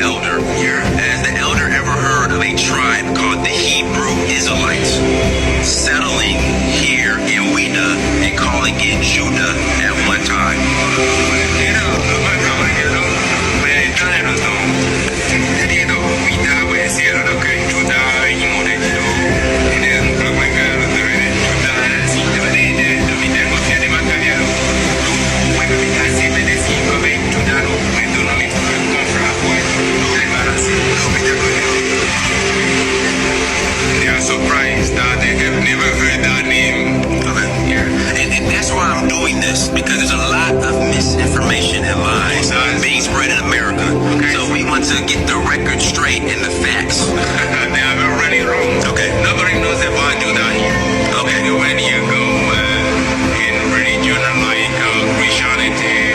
elder. Has the elder ever heard of a tribe called the Hebrew Israelites settling here in Juda and calling it Juda at one time? They are surprised that they have never heard that name. And that's why I'm doing this, because there's a lot of misinformation and lies being spread in America. So we want to get the record straight and the facts. They are already wrong. Okay. Nobody knows about Judah here. Okay. When you go in religion like Christianity,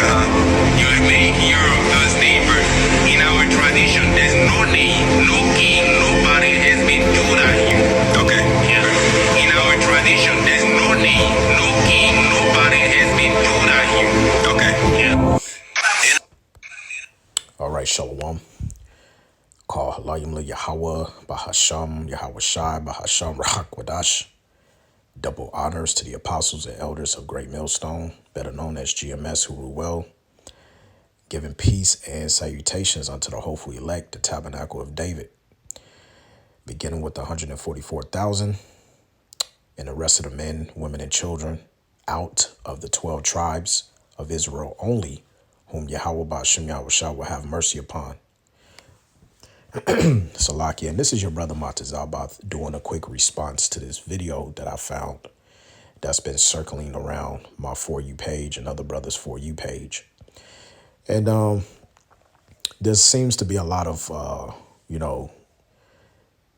you may hear of those neighbors. In our tradition, there's no name, no king, nobody has been Judah here. Okay. Yeah. In our tradition, there's no name, no king, nobody has been Judah here. Okay. Yeah. All right, Shalom. Call Halayim Yahweh, Bahasham, Yahweh Shai, Bahasham, Rahak Wadash. Double honors to the apostles and elders of Great Millstone, better known as GMS, who rule well. Giving peace and salutations unto the hopeful elect, the tabernacle of David. Beginning with the 144,000 and the rest of the men, women, and children out of the 12 tribes of Israel only, whom Yahweh Ba'ashem Yahweh Shah will have mercy upon. Salakia, and this is your brother Matazabath doing a quick response to this video that I found that's been circling around my For You page and other brothers' For You page. And there seems to be a lot of,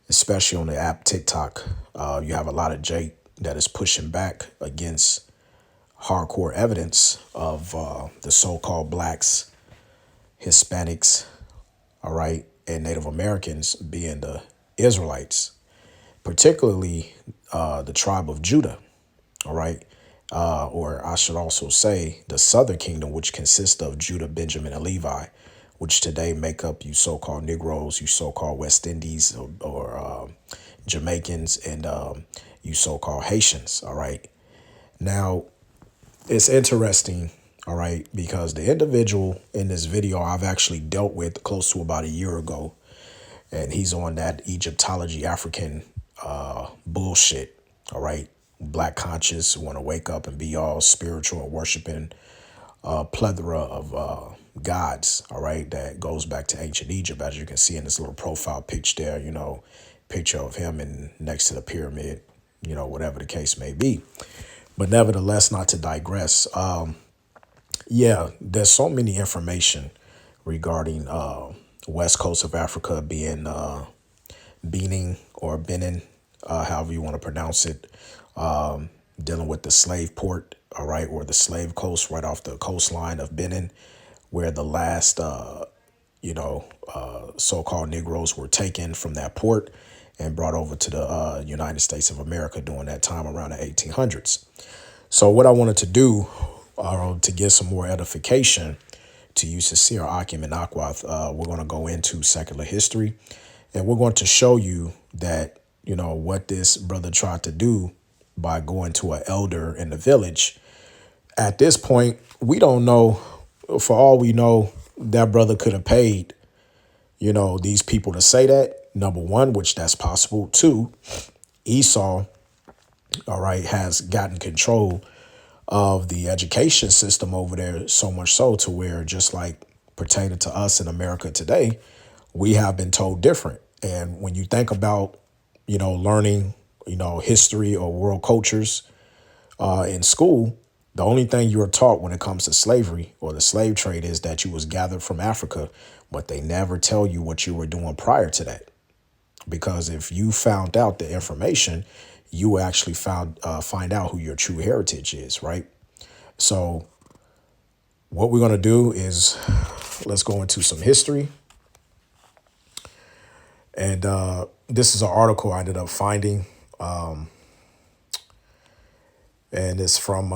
especially on the app TikTok, you have a lot of Jake that is pushing back against hardcore evidence of the so-called blacks, Hispanics, all right, and Native Americans being the Israelites, particularly the tribe of Judah, all right, or I should also say the southern kingdom, which consists of Judah, Benjamin, and Levi, which today make up you so-called Negroes, you so-called West Indies or Jamaicans, and you so-called Haitians, all right. Now, it's interesting, all right, because the individual in this video I've actually dealt with close to about a year ago, and he's on that Egyptology African bullshit, all right. Black conscious, want to wake up and be all spiritual and worshiping a plethora of gods, all right, that goes back to ancient Egypt, as you can see in this little profile picture there, picture of him and next to the pyramid, whatever the case may be. But nevertheless, not to digress, yeah, there's so many information regarding west coast of Africa being Benin or Benin, however you want to pronounce it, dealing with the slave port, all right, or the slave coast right off the coastline of Benin, where the last, so-called Negroes were taken from that port and brought over to the United States of America during that time around the 1800s. So what I wanted to do to get some more edification to you, Sincere Akim and Akwath, we're going to go into secular history, and we're going to show you that, what this brother tried to do by going to an elder in the village. At this point, we don't know. For all we know, that brother could have paid, these people to say that. Number one, which that's possible. Two, Esau, all right, has gotten control of the education system over there, so much so to where, just like pertaining to us in America today, we have been told different. And when you think about, learning, history or world cultures in school, the only thing you are taught when it comes to slavery or the slave trade is that you was gathered from Africa, but they never tell you what you were doing prior to that. Because if you found out the information, you actually find out who your true heritage is, right? So what we're going to do is let's go into some history. And this is an article I ended up finding. And it's from,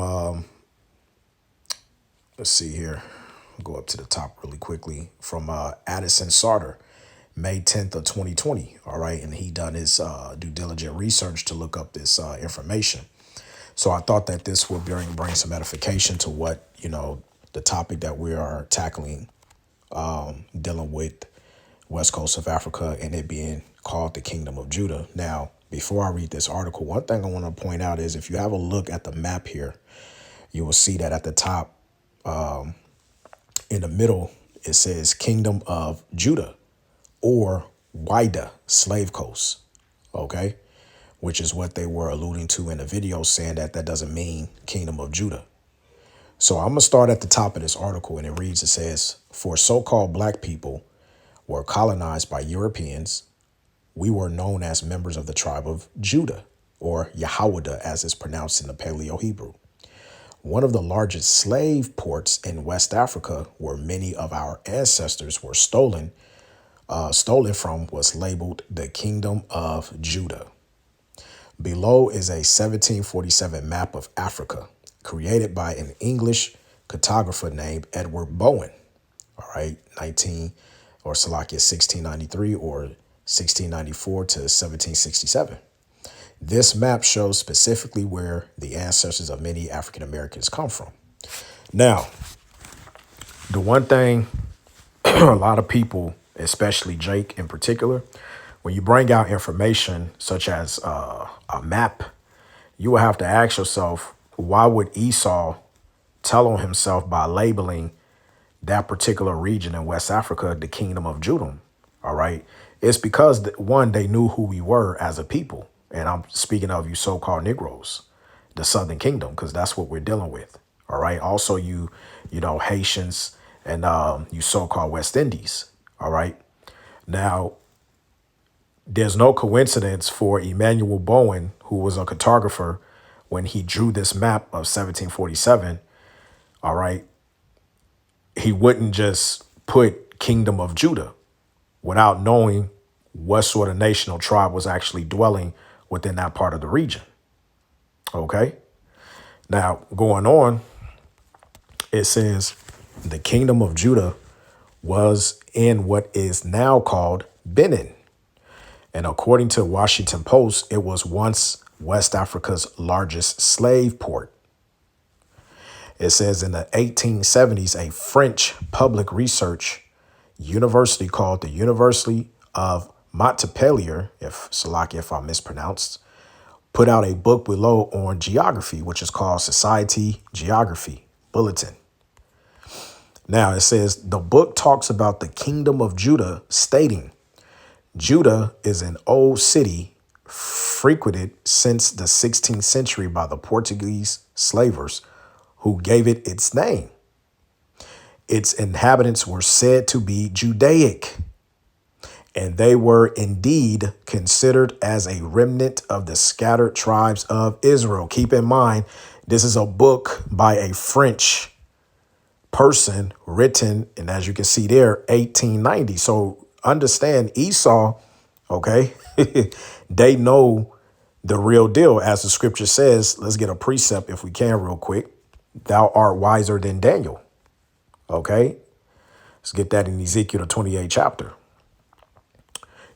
let's see here. go up to the top really quickly from Addison Sarter, May 10th of 2020. All right. And he done his due diligent research to look up this information. So I thought that this would bring some edification to what, the topic that we are tackling, dealing with West Coast of Africa and it being called the Kingdom of Judah. Now, before I read this article, one thing I want to point out is if you have a look at the map here, you will see that at the top, in the middle, it says Kingdom of Judah or Wida, Slave Coast. Okay. Which is what they were alluding to in the video, saying that that doesn't mean Kingdom of Judah. So I'm going to start at the top of this article, and it reads, it says, for so-called black people were colonized by Europeans, we were known as members of the tribe of Judah, or Yahawada, as it's pronounced in the Paleo-Hebrew. One of the largest slave ports in West Africa, where many of our ancestors were stolen from, was labeled the Kingdom of Judah. Below is a 1747 map of Africa, created by an English cartographer named Edward Bowen. All right, 1693 or 1694 to 1767. This map shows specifically where the ancestors of many African Americans come from. Now, the one thing a lot of people, especially Jake in particular, when you bring out information such as a map, you will have to ask yourself, why would Esau tell on himself by labeling that particular region in West Africa the Kingdom of Judah? All right. It's because, one, they knew who we were as a people. And I'm speaking of you so-called Negroes, the Southern Kingdom, because that's what we're dealing with. All right. Also, you Haitians and you so-called West Indies. All right. Now, there's no coincidence for Emmanuel Bowen, who was a cartographer, when he drew this map of 1747. All right. He wouldn't just put Kingdom of Judah without knowing what sort of national tribe was actually dwelling within that part of the region. OK, now going on, it says the Kingdom of Judah was in what is now called Benin. And according to Washington Post, it was once West Africa's largest slave port. It says in the 1870s, a French public research university called the University of Montpellier, if I mispronounced, put out a book below on geography, which is called Society Geography Bulletin. Now, it says the book talks about the Kingdom of Judah, stating, Judah is an old city frequented since the 16th century by the Portuguese slavers who gave it its name. Its inhabitants were said to be Judaic, and they were indeed considered as a remnant of the scattered tribes of Israel. Keep in mind, this is a book by a French person written, and as you can see there, 1890. So understand Esau, okay, they know the real deal. As the scripture says, let's get a precept if we can real quick. Thou art wiser than Daniel. Okay, let's get that in Ezekiel, the 28th chapter.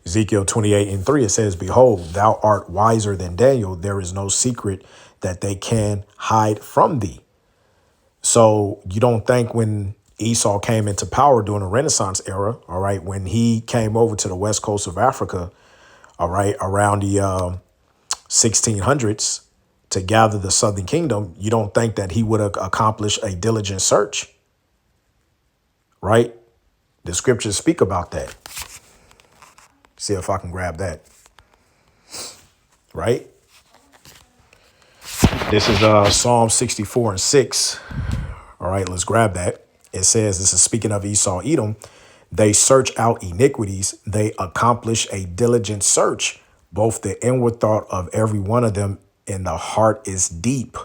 Ezekiel 28:3, it says, behold, thou art wiser than Daniel. There is no secret that they can hide from thee. So you don't think when Esau came into power during the Renaissance era, all right, when he came over to the west coast of Africa, all right, around the 1600s to gather the Southern Kingdom, you don't think that he would have accomplished a diligent search, right? The scriptures speak about that. See if I can grab that, right? This is Psalm 64:6. All right, let's grab that. It says, this is speaking of Esau, Edom. They search out iniquities. They accomplish a diligent search. Both the inward thought of every one of them in the heart is deep.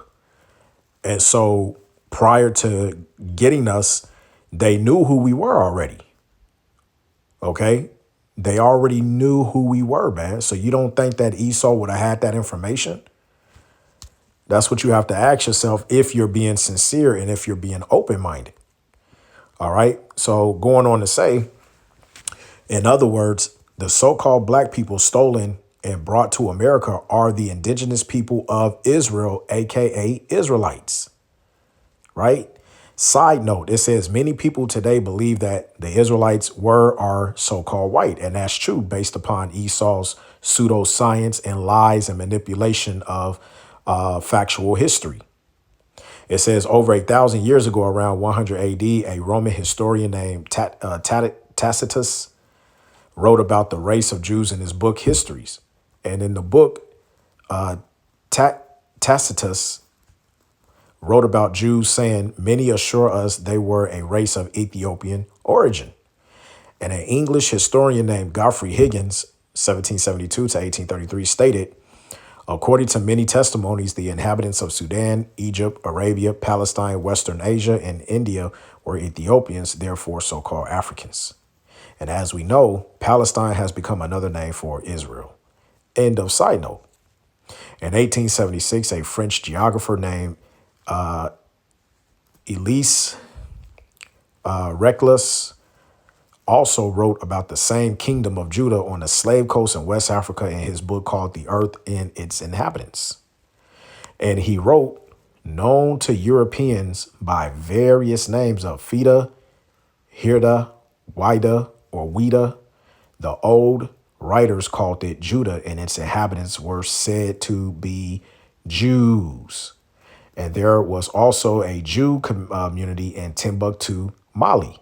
And so prior to getting us, they knew who we were already. OK, they already knew who we were, man. So you don't think that Esau would have had that information? That's what you have to ask yourself if you're being sincere and if you're being open minded. All right. So going on to say, in other words, the so-called black people stolen and brought to America are the indigenous people of Israel, aka Israelites. Right? Side note, it says many people today believe that the Israelites were or so-called white, and that's true based upon Esau's pseudoscience and lies and manipulation of factual history. It says over 1,000 years ago, around 100 AD, a Roman historian named Tacitus wrote about the race of Jews in his book Histories. And in the book, Tacitus wrote about Jews saying, many assure us they were a race of Ethiopian origin. And an English historian named Godfrey Higgins, 1772 to 1833, stated, according to many testimonies, the inhabitants of Sudan, Egypt, Arabia, Palestine, Western Asia, and India were Ethiopians, therefore so-called Africans. And as we know, Palestine has become another name for Israel. End of side note. In 1876, a French geographer named Elise Reclus also wrote about the same kingdom of Judah on the slave coast in West Africa in his book called The Earth and Its Inhabitants. And he wrote, known to Europeans by various names of Fida, Hirda, Wida, or Wida, the old writers called it Judah, and its inhabitants were said to be Jews. And there was also a Jew community in Timbuktu, Mali.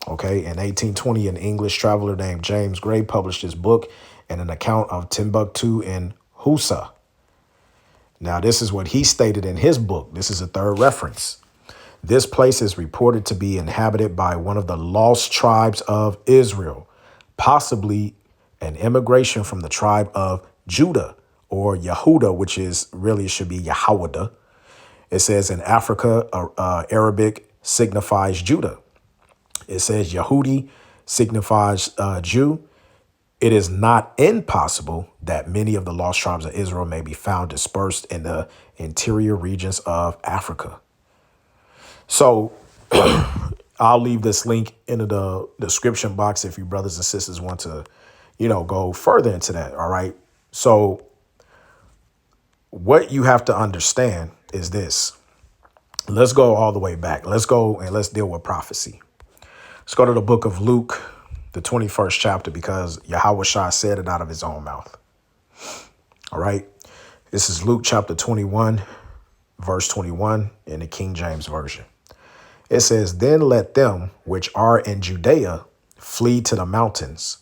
Okay, in 1820, an English traveler named James Gray published his book and an account of Timbuktu in Hausa. Now, this is what he stated in his book. This is a third reference. This place is reported to be inhabited by one of the lost tribes of Israel, possibly an immigration from the tribe of Judah or Yehuda, which is really should be Yahawada. It says in Africa, Arabic signifies Judah. It says Yehudi signifies Jew. It is not impossible that many of the lost tribes of Israel may be found dispersed in the interior regions of Africa. So I'll leave this link in the description box if you brothers and sisters want to, go further into that. All right. So what you have to understand is this. Let's go all the way back. Let's go and let's deal with prophecy. Let's go to the book of Luke, the 21st chapter, because Yahushua said it out of his own mouth. All right. This is Luke chapter 21, verse 21 in the King James Version. It says, then let them which are in Judea flee to the mountains,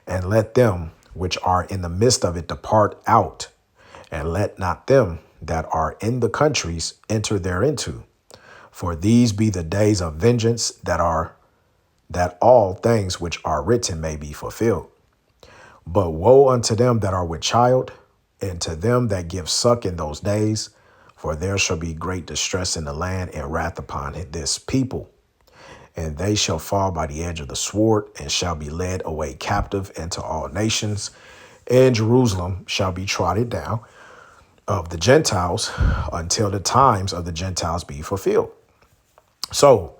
and let them which are in the midst of it depart out, and let not them that are in the countries enter thereinto. For these be the days of vengeance, that all things which are written may be fulfilled. But woe unto them that are with child, and to them that give suck in those days, for there shall be great distress in the land and wrath upon this people. And they shall fall by the edge of the sword, and shall be led away captive into all nations. And Jerusalem shall be trodden down of the Gentiles until the times of the Gentiles be fulfilled. So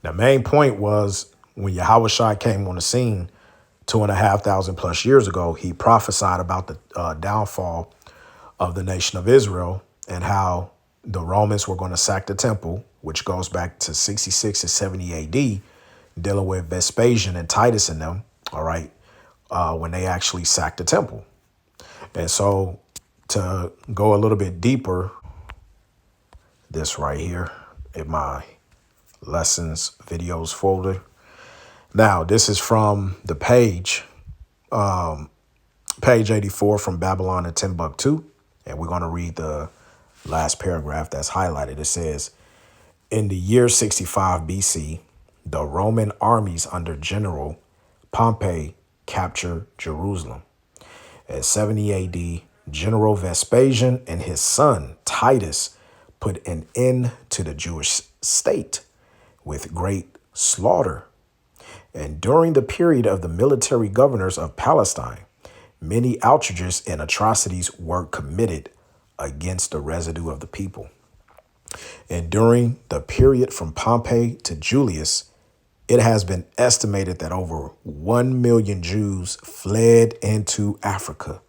the main point was when Yahushua came on the scene 2,500 plus years ago, he prophesied about the downfall of the nation of Israel and how the Romans were going to sack the temple, which goes back to 66 and 70 AD, dealing with Vespasian and Titus and them. All right. When they actually sacked the temple. And so to go a little bit deeper, this right here in my lessons videos folder. Now, this is from the page 84 from Babylon and Timbuktu. And we're going to read the last paragraph that's highlighted. It says, in the year 65 BC, the Roman armies under General Pompey captured Jerusalem. At 70 AD, General Vespasian and his son Titus put an end to the Jewish state with great slaughter. And during the period of the military governors of Palestine, many outrages and atrocities were committed against the residue of the people. And during the period from Pompey to Julius, It has been estimated that over 1 million Jews fled into Africa,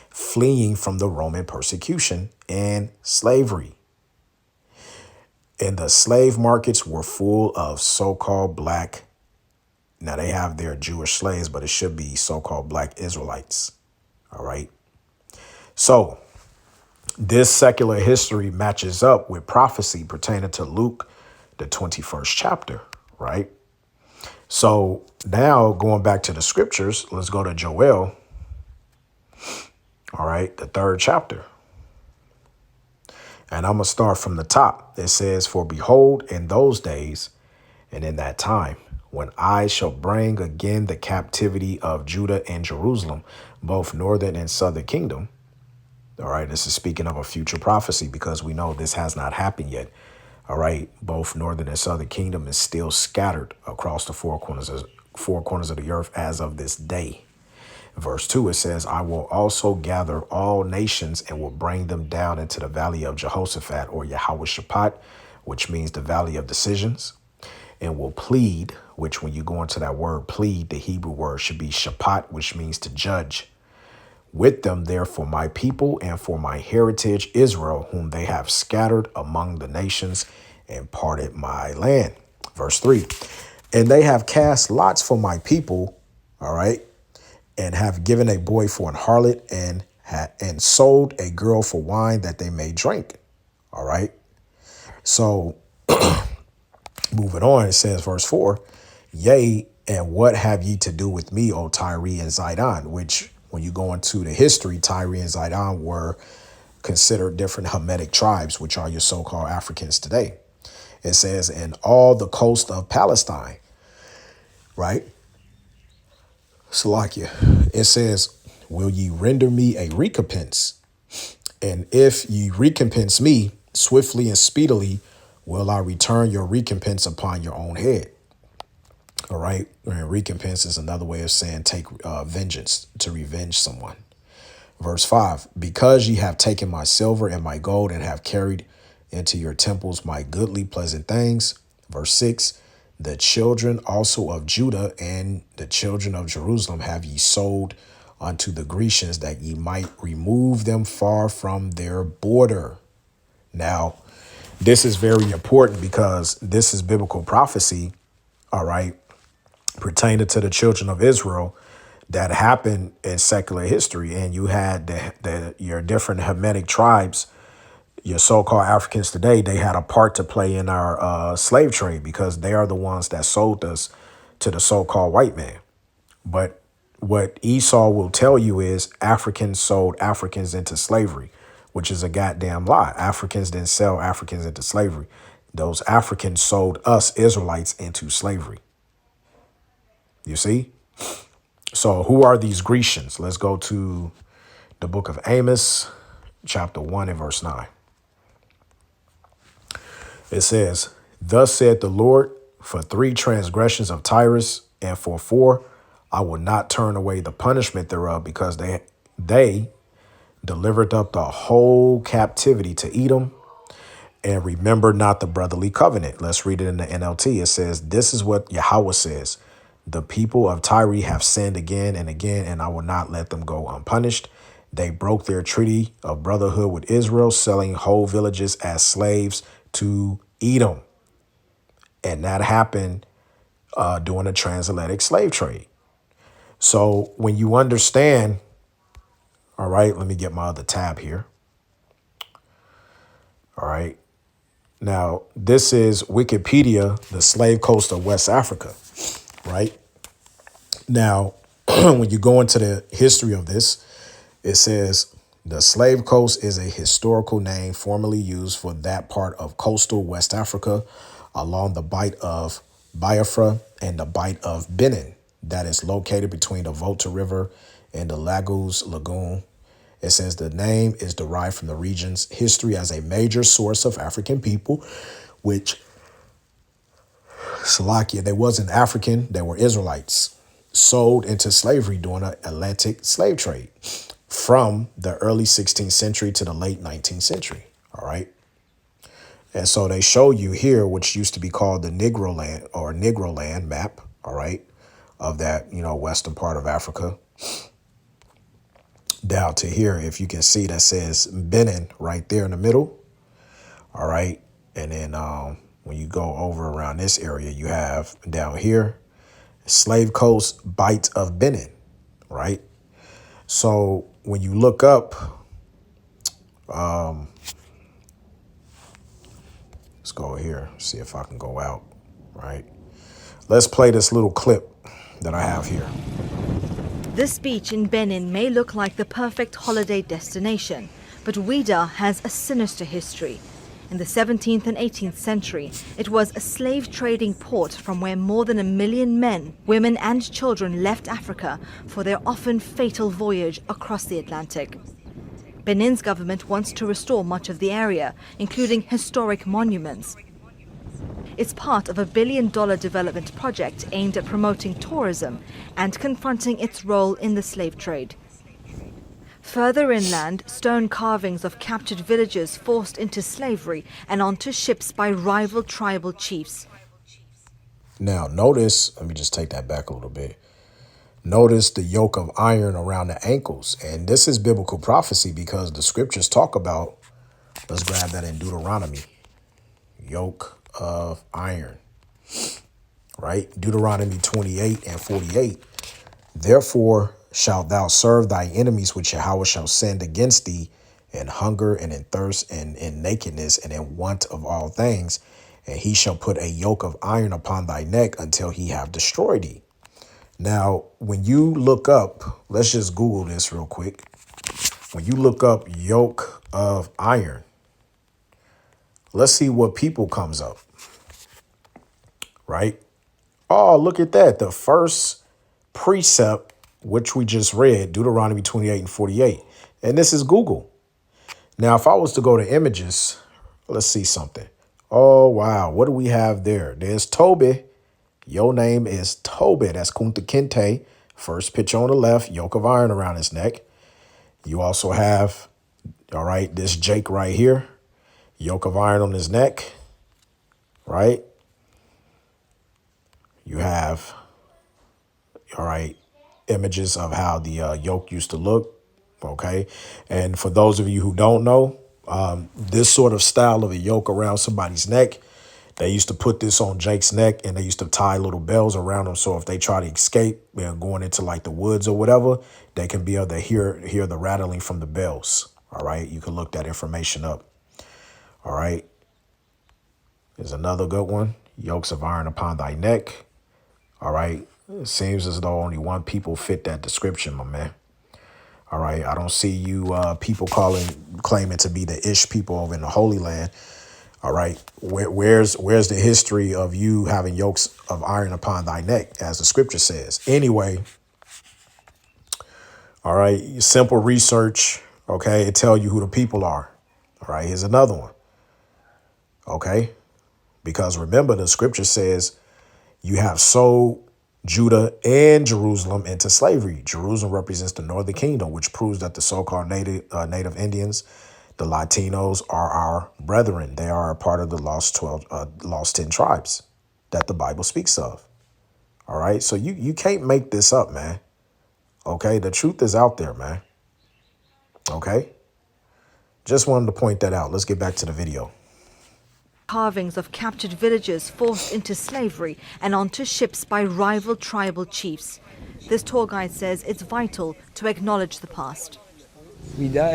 fleeing from the Roman persecution and slavery. And the slave markets were full of so-called black. Now they have their Jewish slaves, but it should be so-called black Israelites. All right. So this secular history matches up with prophecy pertaining to Luke, the 21st chapter. Right. So now going back to the scriptures, let's go to Joel. All right. The 3rd chapter. And I'm going to start from the top. It says, "For behold, in those days and in that time, when I shall bring again the captivity of Judah and Jerusalem, both northern and southern kingdom." All right. This is speaking of a future prophecy because we know this has not happened yet. All right. Both northern and southern kingdom is still scattered across the four corners of the earth as of this day. Verse 2, it says, "I will also gather all nations and will bring them down into the valley of Jehoshaphat," or Yahweh Shaphat, which means the valley of decisions, "and will plead," which when you go into that word plead, the Hebrew word should be Shaphat, which means to judge. "With them there for my people and for my heritage Israel, whom they have scattered among the nations and parted my land." Verse 3, "And they have cast lots for my people," all right, "and have given a boy for an harlot and sold a girl for wine that they may drink." All right. So moving on, it says, verse 4, "Yea, and what have ye to do with me, O Tyre and Zidon?" Which, when you go into the history, Tyre and Zidon were considered different Hamitic tribes, which are your so-called Africans today. It says, "And all the coast of Palestine," right? Salakia. It says, "Will ye render me a recompense? And if ye recompense me swiftly and speedily, will I return your recompense upon your own head." All right. And recompense is another way of saying take vengeance, to revenge someone. Verse 5, "Because ye have taken my silver and my gold and have carried into your temples my goodly pleasant things." Verse 6, "The children also of Judah and the children of Jerusalem have ye sold unto the Grecians, that ye might remove them far from their border." Now, this is very important because this is biblical prophecy, all right, pertaining to the children of Israel that happened in secular history. And you had your different Hamitic tribes, your so-called Africans today, they had a part to play in our slave trade because they are the ones that sold us to the so-called white man. But what Esau will tell you is Africans sold Africans into slavery, which is a goddamn lie. Africans didn't sell Africans into slavery. Those Africans sold us Israelites into slavery. You see? So who are these Grecians? Let's go to the book of Amos, chapter 1 and verse 9. It says, "Thus saith the Lord, for 3 transgressions of Tyrus, and for 4, I will not turn away the punishment thereof, because they delivered up the whole captivity to Edom, and remember not the brotherly covenant." Let's read it in the NLT. It says, "This is what Yahweh says. The people of Tyre have sinned again and again, and I will not let them go unpunished. They broke their treaty of brotherhood with Israel, selling whole villages as slaves to Edom." And that happened during the transatlantic slave trade. So when you understand, all right, let me get my other tab here. All right. Now, this is Wikipedia, the slave coast of West Africa, right? Now, when you go into the history of this, it says the slave coast is a historical name formerly used for that part of coastal West Africa along the bight of Biafra and the bight of Benin that is located between the Volta River and the Lagos Lagoon. It says the name is derived from the region's history as a major source of African people, which, Salakia, they wasn't African, they were Israelites, sold into slavery during the Atlantic slave trade from the early 16th century to the late 19th century. All right. And so they show you here, which used to be called the Negro Land or Negro Land map, all right, of that, western part of Africa. Down to here, if you can see, that says Benin right there in the middle. All right. And then when you go over around this area, you have down here, Slave Coast, Bight of Benin. Right. So when you look up, let's go here, see if I can go out. Right. Let's play this little clip that I have here. This beach in Benin may look like the perfect holiday destination, but Ouida has a sinister history. In the 17th and 18th century, it was a slave trading port from where more than 1 million men, women and children left Africa for their often fatal voyage across the Atlantic. Benin's government wants to restore much of the area, including historic monuments. It's part of a $1 billion development project aimed at promoting tourism and confronting its role in the slave trade. Further inland, stone carvings of captured villagers forced into slavery and onto ships by rival tribal chiefs. Now, notice, let me just take that back a little bit. Notice the yoke of iron around the ankles. And this is biblical prophecy because the scriptures talk about, let's grab that in Deuteronomy, yoke of iron, right? Deuteronomy 28 and 48. Therefore shalt thou serve thy enemies which Yahweh shall send against thee in hunger and in thirst and in nakedness and in want of all things. And he shall put a yoke of iron upon thy neck until he have destroyed thee. Now, when you look up, let's just Google this real quick. When you look up yoke of iron, let's see what people comes up. Right? Oh, look at that. The first precept, which we just read, Deuteronomy 28 and 48. And this is Google. Now, if I was to go to images, let's see something. Oh, wow. What do we have there? There's Toby. Your name is Toby. That's Kunta Kinte. First picture on the left, yoke of iron around his neck. You also have, all right, this Jake right here, yoke of iron on his neck, right? You have, all right, images of how the yoke used to look, okay? And for those of you who don't know, this sort of style of a yoke around somebody's neck, they used to put this on Jake's neck and they used to tie little bells around him. So if they try to escape, going into like the woods or whatever, they can be able to hear the rattling from the bells. All right. You can look that information up. All right. There's another good one. Yokes of iron upon thy neck. All right. It seems as though only one people fit that description, my man. All right. I don't see you people claiming to be the Ish people over in the Holy Land. All right. Where's the history of you having yokes of iron upon thy neck, as the scripture says? Anyway. All right. Simple research. OK, it tell you who the people are. All right. Here's another one. OK, because remember, the scripture says you have sold Judah and Jerusalem into slavery. Jerusalem represents the northern kingdom, which proves that the so-called native Indians, the Latinos, are our brethren. They are a part of the lost 10 tribes that the Bible speaks of. All right. So you can't make this up, man. OK, the truth is out there, man. OK, just wanted to point that out. Let's get back to the video. Carvings of captured villagers forced into slavery and onto ships by rival tribal chiefs. This tour guide says it's vital to acknowledge the past. Ouida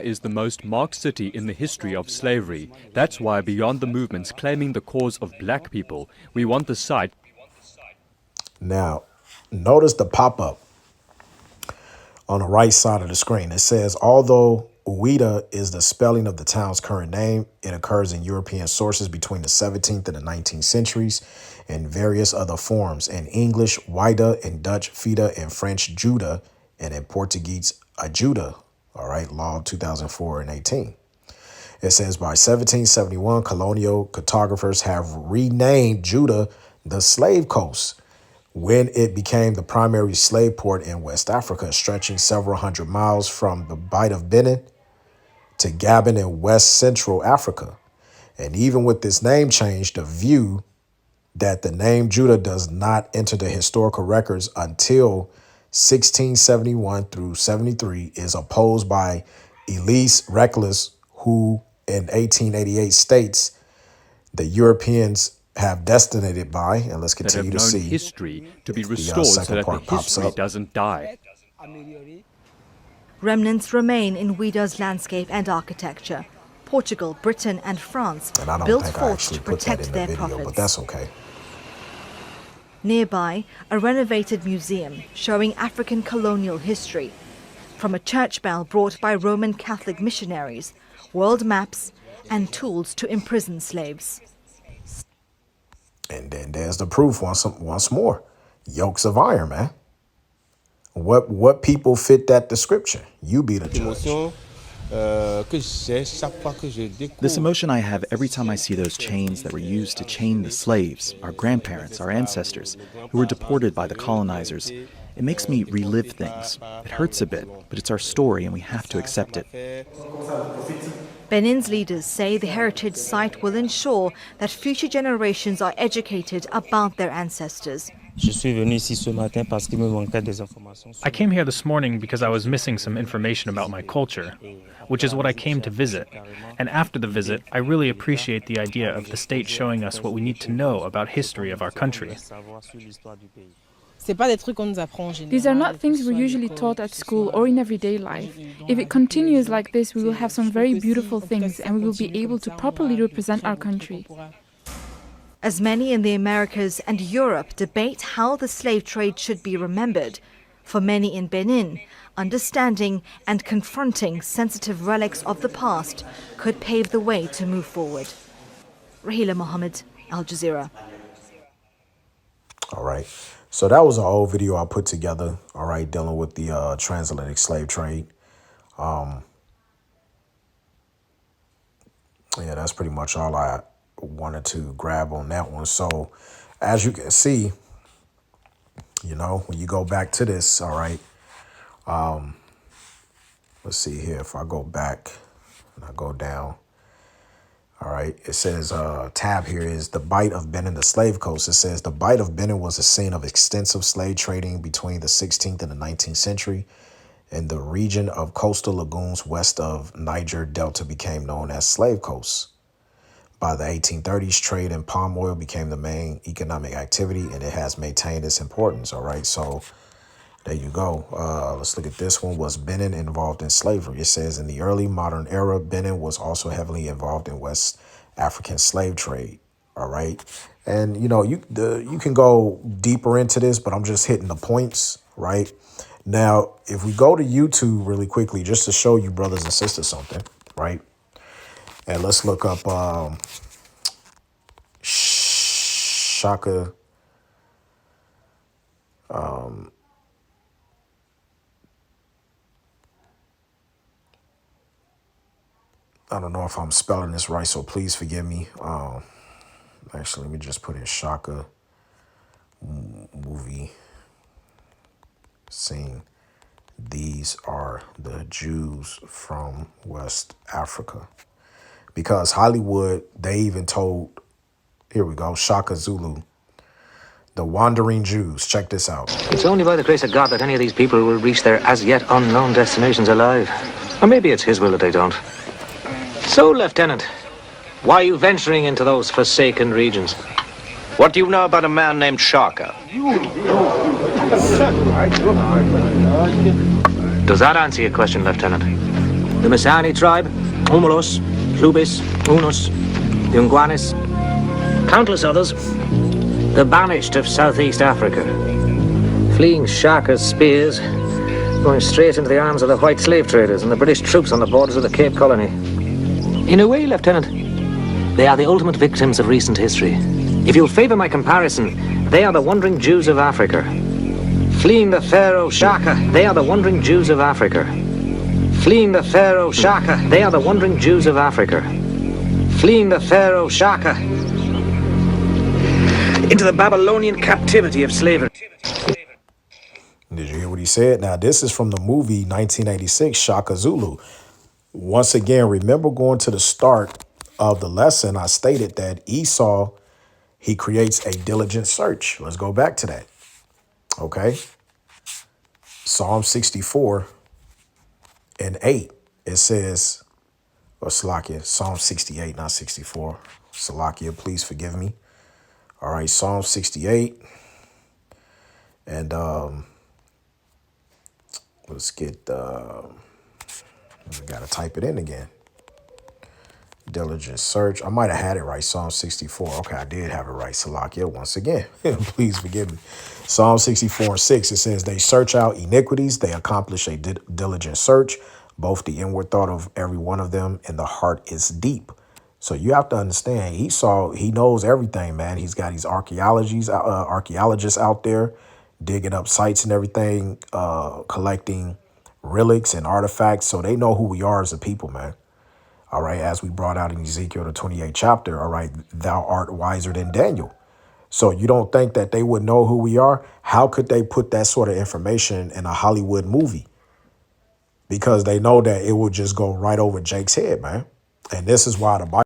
is the most marked city in the history of slavery. That's why, beyond the movements claiming the cause of black people, we want the site. Now, notice the pop-up on the right side of the screen. It says, although Ouida is the spelling of the town's current name, it occurs in European sources between the 17th and the 19th centuries in various other forms. In English, Ouida, in Dutch, Fida, in French, Juda, and in Portuguese, Juda. All right, law 2004 and 18. It says by 1771, colonial cartographers have renamed Juda the Slave Coast when it became the primary slave port in West Africa, stretching several hundred miles from the Bight of Benin to Gabon in West Central Africa. And even with this name change, the view that the name Juda does not enter the historical records until 1671 through 73 is opposed by Elise Reckless, who in 1888 states the Europeans have destinated it by, and let's That continue have to known see history to be if restored so second that the part pops history up. doesn't die. Remnants remain in Ouida's landscape and architecture. Portugal, Britain, and France And I don't built think I forts actually to put that protect in the their video, profits. but that's okay. Nearby, a renovated museum showing African colonial history. From a church bell brought by Roman Catholic missionaries, world maps, and tools to imprison slaves. And then there's the proof once more. Yokes of iron, man. What people fit that description? You be the judge. This emotion I have every time I see those chains that were used to chain the slaves, our grandparents, our ancestors, who were deported by the colonizers. It makes me relive things. It hurts a bit, but it's our story and we have to accept it. Benin's leaders say the heritage site will ensure that future generations are educated about their ancestors. I came here this morning because I was missing some information about my culture, which is what I came to visit. And after the visit, I really appreciate the idea of the state showing us what we need to know about history of our country. These are not things we're usually taught at school or in everyday life. If it continues like this, we will have some very beautiful things and we will be able to properly represent our country. As many in the Americas and Europe debate how the slave trade should be remembered, for many in Benin, understanding and confronting sensitive relics of the past could pave the way to move forward. Rahila Mohammed, Al Jazeera. All right. So that was an old video I put together, all right, dealing with the transatlantic slave trade. Yeah, that's pretty much all I wanted to grab on that one. So as you can see, you know, when you go back to this, all right, let's see here. If I go back and I go down, all right, it says tab here is the Bight of Benin, the slave coast. It says the Bight of Benin was a scene of extensive slave trading between the 16th and the 19th century. And the region of coastal lagoons west of Niger Delta became known as Slave Coast. By the 1830s, trade in palm oil became the main economic activity, and it has maintained its importance. All right, so there you go. Let's look at this one. Was Benin involved in slavery? It says in the early modern era, Benin was also heavily involved in West African slave trade. All right, and you know you can go deeper into this, but I'm just hitting the points. Right now, if we go to YouTube really quickly, just to show you brothers and sisters something, right? And let's look up Shaka. I don't know if I'm spelling this right, so please forgive me. Actually, let me just put in Shaka movie scene. These are the Jews from West Africa. Because Hollywood, they even told, here we go, Shaka Zulu, the wandering Jews. Check this out. It's only by the grace of God that any of these people will reach their as yet unknown destinations alive. Or maybe it's his will that they don't. So, Lieutenant, why are you venturing into those forsaken regions? What do you know about a man named Shaka? Does that answer your question, Lieutenant? The Masani tribe, Umulos, Lubis, Unus, the Ungwanis, countless others, the banished of Southeast Africa, fleeing Shaka's spears, going straight into the arms of the white slave traders and the British troops on the borders of the Cape Colony. In a way, Lieutenant, they are the ultimate victims of recent history. If you'll favour my comparison, they are the wandering Jews of Africa. Fleeing the Pharaoh Shaka, they are the wandering Jews of Africa. Fleeing the Pharaoh Shaka, they are the wandering Jews of Africa. Fleeing the Pharaoh Shaka into the Babylonian captivity of slavery. Did you hear what he said? Now, this is from the movie 1986, Shaka Zulu. Once again, remember going to the start of the lesson, I stated that Esau, he creates a diligent search. Let's go back to that. Okay. Psalm 64 and 8. It says, or Salakia, Psalm 68, not 64. Salakia, please forgive me. All right, Psalm 68. And let's get, I got to type it in again. Diligent search. I might have had it right. Psalm 64. Okay, I did have it right. Salakia, once again. Please forgive me. Psalm 64 and 6. It says, they search out iniquities. They accomplish a diligent search. Both the inward thought of every one of them and the heart is deep. So you have to understand, Esau, he knows everything, man. He's got these archaeologists out there digging up sites and everything, collecting relics and artifacts. So they know who we are as a people, man. All right, as we brought out in Ezekiel, the 28th chapter, all right, thou art wiser than Daniel. So you don't think that they would know who we are? How could they put that sort of information in a Hollywood movie? Because they know that it will just go right over Jake's head, man. And this is why the Bible